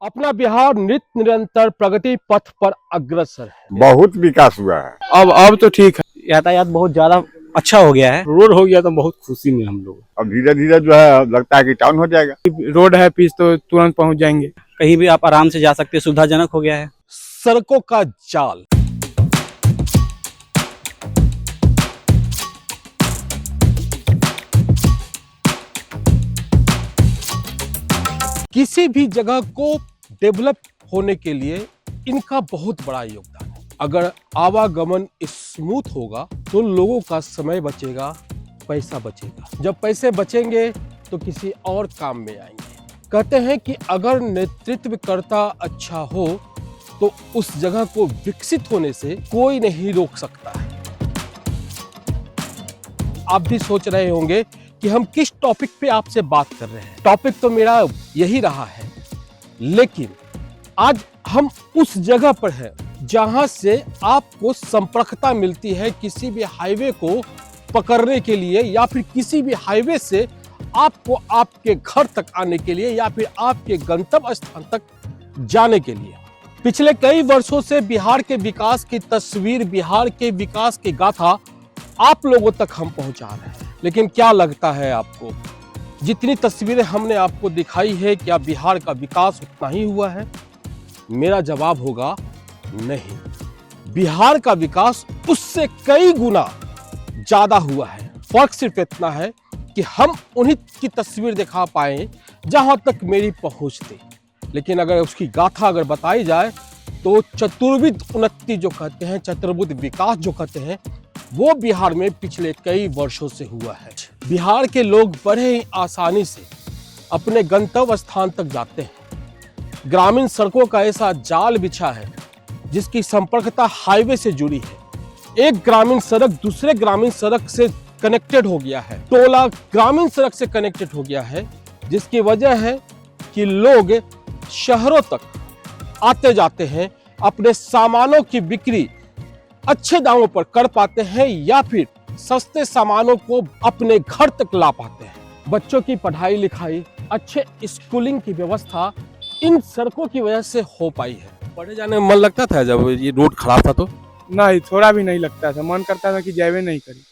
अपना बिहार नित्य निरंतर प्रगति पथ पर अग्रसर है। बहुत विकास हुआ है। अब तो ठीक है, यातायात बहुत ज्यादा अच्छा हो गया है। रोड हो गया तो बहुत खुशी में हम लोग। अब धीरे धीरे जो है लगता है कि टाउन हो जाएगा। रोड है पिच तो तुरंत पहुंच जाएंगे, कहीं भी आप आराम से जा सकते हैं, सुविधाजनक हो गया है। सड़कों का जाल, किसी भी जगह को डेवलप होने के लिए इनका बहुत बड़ा योगदान है। अगर आवागमन स्मूथ होगा तो लोगों का समय बचेगा, पैसा बचेगा। जब पैसे बचेंगे तो किसी और काम में आएंगे। कहते हैं कि अगर नेतृत्वकर्ता अच्छा हो तो उस जगह को विकसित होने से कोई नहीं रोक सकता है। आप भी सोच रहे होंगे कि हम किस टॉपिक पे आपसे बात कर रहे हैं। टॉपिक तो मेरा यही रहा है, लेकिन आज हम उस जगह पर हैं जहां से आपको संपर्कता मिलती है किसी भी हाईवे को पकड़ने के लिए, या फिर किसी भी हाईवे से आपको आपके घर तक आने के लिए, या फिर आपके गंतव्य स्थान तक जाने के लिए। पिछले कई वर्षों से बिहार के विकास की तस्वीर, बिहार के विकास की गाथा आप लोगों तक हम पहुंचा रहे हैं। लेकिन क्या लगता है आपको, जितनी तस्वीरें हमने आपको दिखाई है, क्या बिहार का विकास उतना ही हुआ है? मेरा जवाब होगा नहीं। बिहार का विकास उससे कई गुना ज्यादा हुआ है। फर्क सिर्फ इतना है कि हम उन्हीं की तस्वीर दिखा पाए जहां तक मेरी पहुंच थी। लेकिन अगर उसकी गाथा अगर बताई जाए तो चतुर्विध उन्नति जो कहते हैं, चतुर्विध विकास जो कहते हैं, वो बिहार में पिछले कई वर्षों से हुआ है। बिहार के लोग बड़े ही आसानी से अपने गंतव्य स्थान तक जाते हैं। ग्रामीण सड़कों का ऐसा जाल बिछा है जिसकी संपर्कता हाईवे से जुड़ी है। एक ग्रामीण सड़क दूसरे ग्रामीण सड़क से कनेक्टेड हो गया है। टोला ग्रामीण सड़क से कनेक्टेड हो गया है, जिसकी वजह है कि लोग शहरों तक आते जाते हैं, अपने सामानों की बिक्री अच्छे दामों पर कर पाते हैं, या फिर सस्ते सामानों को अपने घर तक ला पाते हैं। बच्चों की पढ़ाई लिखाई, अच्छे स्कूलिंग की व्यवस्था इन सड़कों की वजह से हो पाई है। पढ़े जाने में मन लगता था जब ये रोड खराब था तो? नहीं, थोड़ा भी नहीं लगता था, मन करता था कि जावे नहीं करी।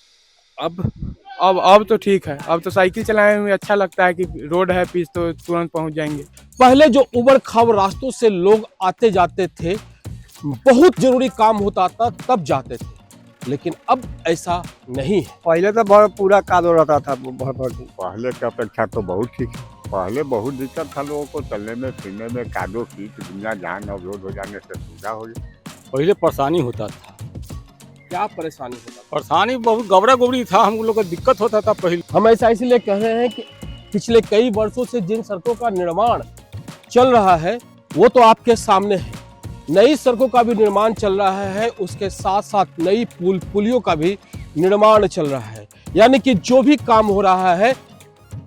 अब तो ठीक है। अब तो साइकिल चलाने में अच्छा लगता है कि रोड है पिच तो तुरंत पहुंच जाएंगे। पहले जो उबड़ खाबड़ रास्तों से लोग आते जाते थे, बहुत जरूरी काम होता था तब जाते थे, लेकिन अब ऐसा नहीं है। पहले तो बहुत पूरा कादो रहता था, पहले की अपेक्षा तो बहुत ठीक है। पहले बहुत दिक्कत था लोगों को चलने में, फिरने में, कादो कीच दुनिया जहान अवरोध हो जाने से सुविधा हो गई। पहले परेशानी होता था। क्या परेशानी होता परेशानी बहुत गबरा गुबरी था, हम लोग को दिक्कत होता था पहले। हम ऐसा इसलिए कह रहे हैं कि पिछले कई वर्षों से जिन सड़कों का निर्माण चल रहा है वो तो आपके सामने है। नई सड़कों का भी निर्माण चल रहा है, उसके साथ साथ नई पुलियों का भी निर्माण चल रहा है। यानी कि जो भी काम हो रहा है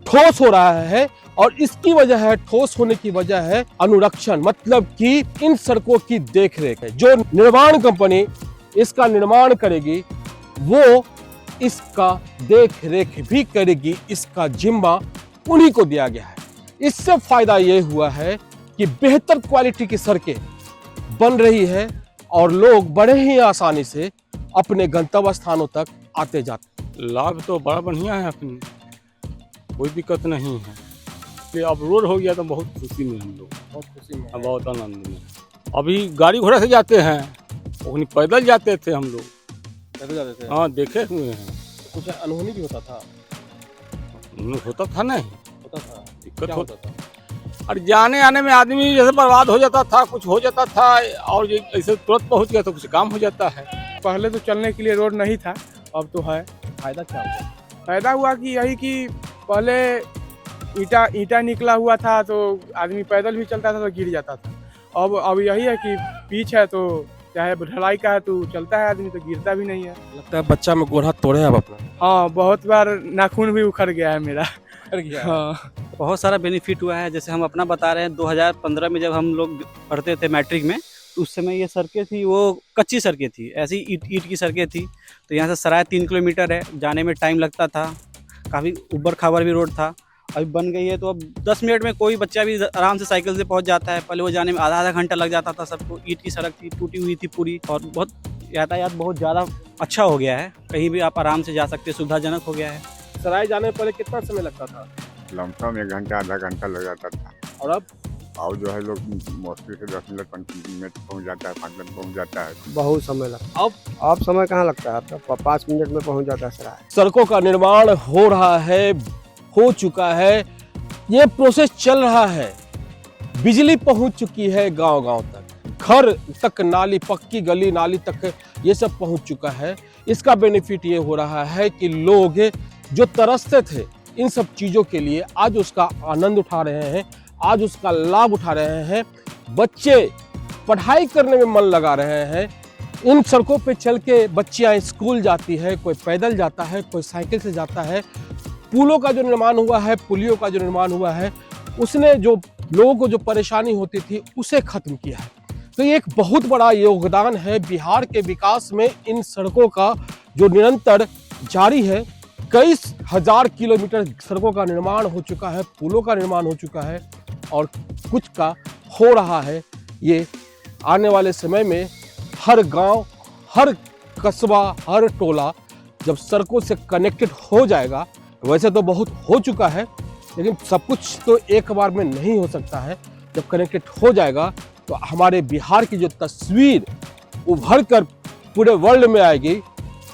ठोस हो रहा है, और इसकी वजह है, ठोस होने की वजह है अनुरक्षण, मतलब कि इन सड़कों की देखरेख है। जो निर्माण कंपनी इसका निर्माण करेगी वो इसका देख रेख भी करेगी, इसका जिम्मा उन्हीं को दिया गया है। इससे फायदा ये हुआ है कि बेहतर क्वालिटी की सड़कें बन रही है और लोग बड़े ही आसानी से अपने गंतव्य स्थानों तक आते जाते। लाभ तो बड़ा बढ़िया है, अपनी कोई दिक्कत नहीं है कि अब रोड हो गया तो बहुत खुशी में हम लोग, बहुत खुशी में, बहुत आनंद में। अभी गाड़ी घोड़ा से जाते हैं, उन्हीं पैदल जाते थे हम लोग, पैदल जाते थे। हाँ देखे हुए हैं। कुछ अनहोनी भी होता था? होता था नहीं, होता था। दिक्कत क्या होता होता था? और जाने आने में आदमी जैसे बर्बाद हो जाता था, कुछ हो जाता था, और ये ऐसे तुरंत पहुंच गया तो कुछ काम हो जाता है। पहले तो चलने के लिए रोड नहीं था, अब तो है। फायदा क्या हुआ? फायदा हुआ कि यही कि पहले ईटा निकला हुआ था तो आदमी पैदल भी चलता था तो गिर जाता था। अब यही है कि पीच है तो चाहे ढलाई का है तो चलता है आदमी तो गिरता भी नहीं है। लगता है बच्चा में गोड़ हाथ तोड़े आप अपना? हाँ, बहुत बार नाखून भी उखड़ गया है मेरा। हाँ। बहुत सारा बेनिफिट हुआ है। जैसे हम अपना बता रहे हैं, 2015 में जब हम लोग पढ़ते थे मैट्रिक में, उस समय ये सड़कें थी वो कच्ची सड़कें थी, ऐसी ईट की सड़कें थी। तो यहाँ से सराय 3 किलोमीटर है, जाने में टाइम लगता था, काफ़ी ऊबड़ खाबड़ भी रोड था। अभी बन गई है, तो अब 10 मिनट में कोई बच्चा भी आराम से साइकिल से पहुंच जाता है। पहले वो जाने में आधा घंटा लग जाता था सबको। ईंट की सड़क थी, टूटी हुई थी पूरी, और बहुत यातायात बहुत ज़्यादा अच्छा हो गया है। कहीं भी आप आराम से जा सकते हैं, सुविधाजनक हो गया है। सराय जाने में पहले कितना समय लगता था लमसम 1 घंटा आधा घंटा लग जाता था। और अब? और जो है लोग मुश्किल से 10 मिनट 15 मिनट पहुँच जाता है, 5 मिनट पहुँच जाता है। बहुत समय लगता है। अब? अब समय कहाँ लगता है, अब तो 5 मिनट में पहुंच जाता है सराय। सड़कों का निर्माण हो रहा है, हो चुका है, ये प्रोसेस चल रहा है। बिजली पहुंच चुकी है गांव-गांव तक, घर तक नाली, पक्की गली नाली तक ये सब पहुंच चुका है। इसका बेनिफिट ये हो रहा है कि लोग जो तरसते थे इन सब चीज़ों के लिए आज उसका आनंद उठा रहे हैं, आज उसका लाभ उठा रहे हैं। बच्चे पढ़ाई करने में मन लगा रहे हैं। इन सड़कों पे चल के बच्चियाँ स्कूल जाती है, कोई पैदल जाता है, कोई साइकिल से जाता है। पुलों का जो निर्माण हुआ है, पुलियों का जो निर्माण हुआ है, उसने जो लोगों को जो परेशानी होती थी उसे खत्म किया है। तो ये एक बहुत बड़ा योगदान है बिहार के विकास में। इन सड़कों का जो निरंतर जारी है, कई हजार किलोमीटर सड़कों का निर्माण हो चुका है, पुलों का निर्माण हो चुका है, और कुछ का हो रहा है। ये आने वाले समय में हर गांव, हर कस्बा, हर टोला जब सड़कों से कनेक्टेड हो जाएगा, वैसे तो बहुत हो चुका है, लेकिन सब कुछ तो एक बार में नहीं हो सकता है। जब कनेक्टेड हो जाएगा तो हमारे बिहार की जो तस्वीर उभर कर पूरे वर्ल्ड में आएगी,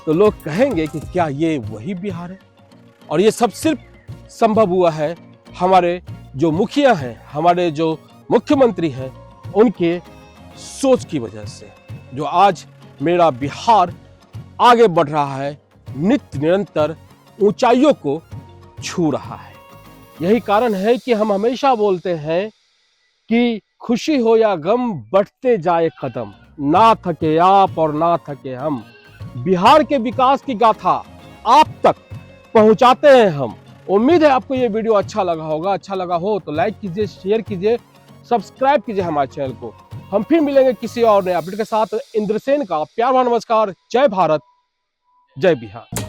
तो लोग कहेंगे कि क्या ये वही बिहार है। और ये सब सिर्फ संभव हुआ है हमारे जो मुखिया हैं, हमारे जो मुख्यमंत्री हैं, उनके सोच की वजह से, जो आज मेरा बिहार आगे बढ़ रहा है, नित्य निरंतर ऊंचाइयों को छू रहा है। यही कारण है कि हम हमेशा बोलते हैं कि खुशी हो या गम बढ़ते जाए कदम, ना थके आप और ना थके हम। बिहार के विकास की गाथा आप तक पहुंचाते हैं हम। उम्मीद है आपको ये वीडियो अच्छा लगा होगा। अच्छा लगा हो तो लाइक कीजिए, शेयर कीजिए, सब्सक्राइब कीजिए हमारे चैनल को। हम फिर मिलेंगे किसी और नए अपडेट के साथ। इंद्रसेन का प्यार भरा नमस्कार। जय भारत, जय बिहार।